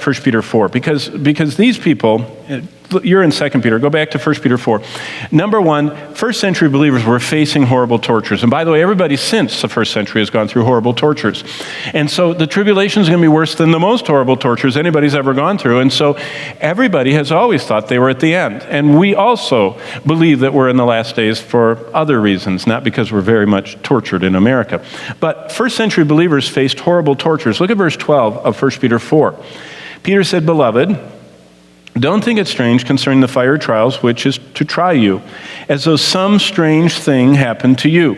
1 Peter 4, because these people, you're in 2 Peter, go back to 1 Peter 4. Number one, first century believers were facing horrible tortures. And by the way, everybody since the first century has gone through horrible tortures. And so the tribulation is going to be worse than the most horrible tortures anybody's ever gone through. And so everybody has always thought they were at the end. And we also believe that we're in the last days for other reasons, not because we're very much tortured in America. But first century believers faced horrible tortures. Look at verse 12 of 1 Peter 4. Peter said, "Beloved, don't think it strange concerning the fiery trials which is to try you, as though some strange thing happened to you."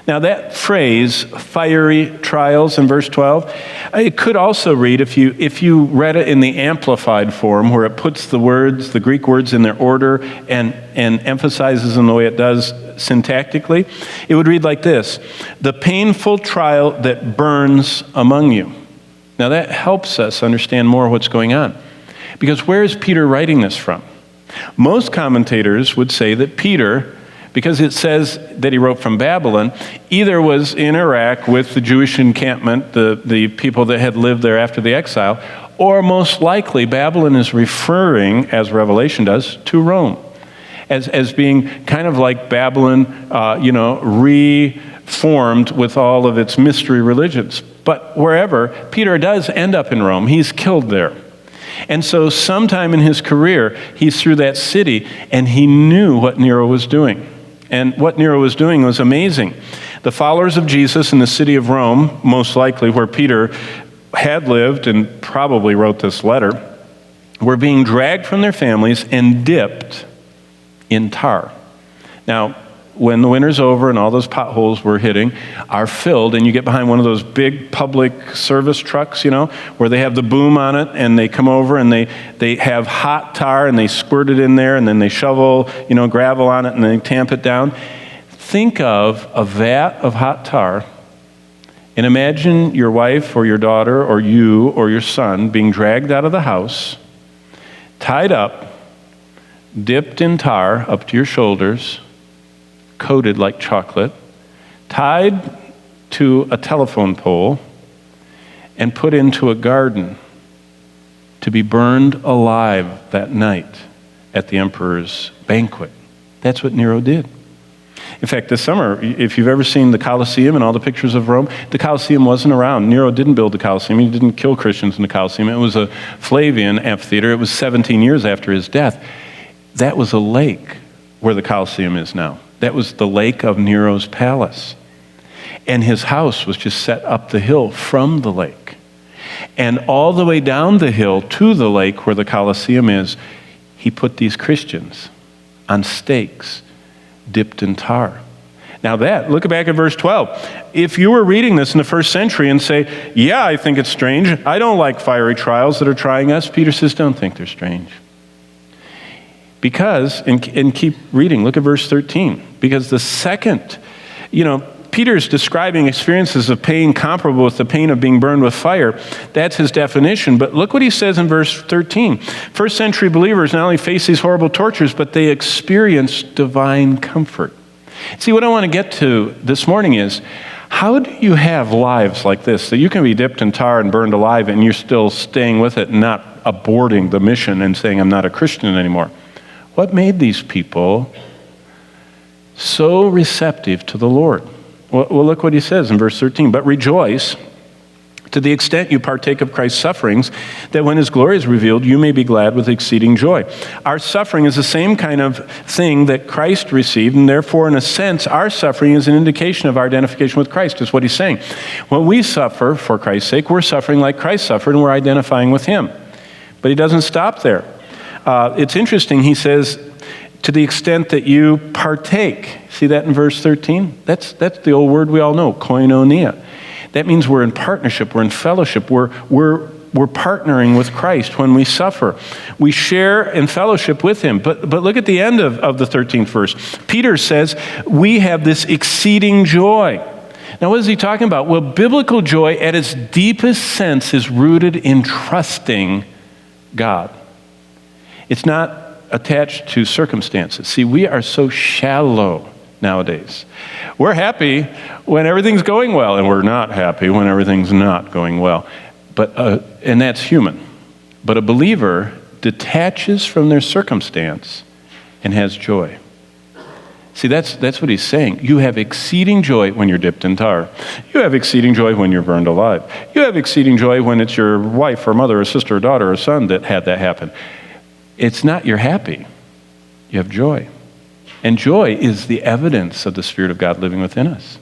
Now that phrase, fiery trials, in verse 12, it could also read, if you read it in the amplified form, where it puts the words, the Greek words in their order and emphasizes them the way it does syntactically, it would read like this: "The painful trial that burns among you." Now that helps us understand more what's going on. Because where is Peter writing this from? Most commentators would say that Peter, because it says that he wrote from Babylon, either was in Iraq with the Jewish encampment, the people that had lived there after the exile, or most likely Babylon is referring, as Revelation does, to Rome, as being kind of like Babylon, reformed with all of its mystery religions. But wherever, Peter does end up in Rome. He's killed there. And so sometime in his career, he's through that city, and he knew what Nero was doing. And what Nero was doing was amazing. The followers of Jesus in the city of Rome, most likely where Peter had lived and probably wrote this letter, were being dragged from their families and dipped in tar. Now, when the winter's over and all those potholes we're hitting are filled, and you get behind one of those big public service trucks, where they have the boom on it, and they come over and they have hot tar and they squirt it in there, and then they shovel, gravel on it, and they tamp it down. Think of a vat of hot tar, and imagine your wife or your daughter or you or your son being dragged out of the house, tied up, dipped in tar up to your shoulders, coated like chocolate, tied to a telephone pole, and put into a garden to be burned alive that night at the emperor's banquet. That's what Nero did. In fact, this summer, if you've ever seen the Colosseum and all the pictures of Rome, the Colosseum wasn't around. Nero didn't build the Colosseum. He didn't kill Christians in the Colosseum. It was a Flavian amphitheater. It was 17 years after his death. That was a lake where the Colosseum is now. That was the lake of Nero's palace. And his house was just set up the hill from the lake. And all the way down the hill to the lake where the Colosseum is, he put these Christians on stakes, dipped in tar. Now look back at verse 12. If you were reading this in the first century and say, "Yeah, I think it's strange. I don't like fiery trials that are trying us," Peter says, "Don't think they're strange." Because, and keep reading, look at verse 13. Because the second, Peter's describing experiences of pain comparable with the pain of being burned with fire. That's his definition. But look what he says in verse 13. First century believers not only face these horrible tortures, but they experience divine comfort. See, what I want to get to this morning is, how do you have lives like this, that you can be dipped in tar and burned alive and you're still staying with it and not aborting the mission and saying, "I'm not a Christian anymore"? What made these people so receptive to the Lord? Well, look what he says in verse 13. "But rejoice to the extent you partake of Christ's sufferings, that when his glory is revealed, you may be glad with exceeding joy." Our suffering is the same kind of thing that Christ received, and therefore, in a sense, our suffering is an indication of our identification with Christ, is what he's saying. When we suffer for Christ's sake, we're suffering like Christ suffered, and we're identifying with him. But he doesn't stop there. It's interesting, he says, to the extent that you partake. See that in verse 13? That's the old word we all know, koinonia. That means we're in partnership, we're in fellowship, we're partnering with Christ when we suffer. We share in fellowship with him. But look at the end of the 13th verse. Peter says, we have this exceeding joy. Now, what is he talking about? Well, biblical joy at its deepest sense is rooted in trusting God. It's not attached to circumstances. See, we are so shallow nowadays. We're happy when everything's going well, and we're not happy when everything's not going well. And that's human. But a believer detaches from their circumstance and has joy. See, that's what he's saying. You have exceeding joy when you're dipped in tar. You have exceeding joy when you're burned alive. You have exceeding joy when it's your wife or mother or sister or daughter or son that had that happen. It's not you're happy. You have joy. And joy is the evidence of the Spirit of God living within us.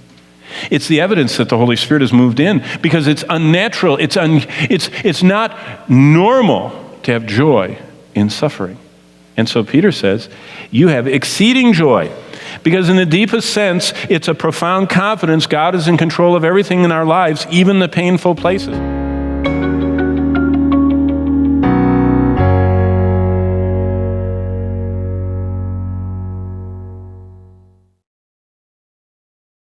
It's the evidence that the Holy Spirit has moved in, because it's unnatural. It's not normal to have joy in suffering. And so Peter says, you have exceeding joy. Because in the deepest sense, it's a profound confidence God is in control of everything in our lives, even the painful places.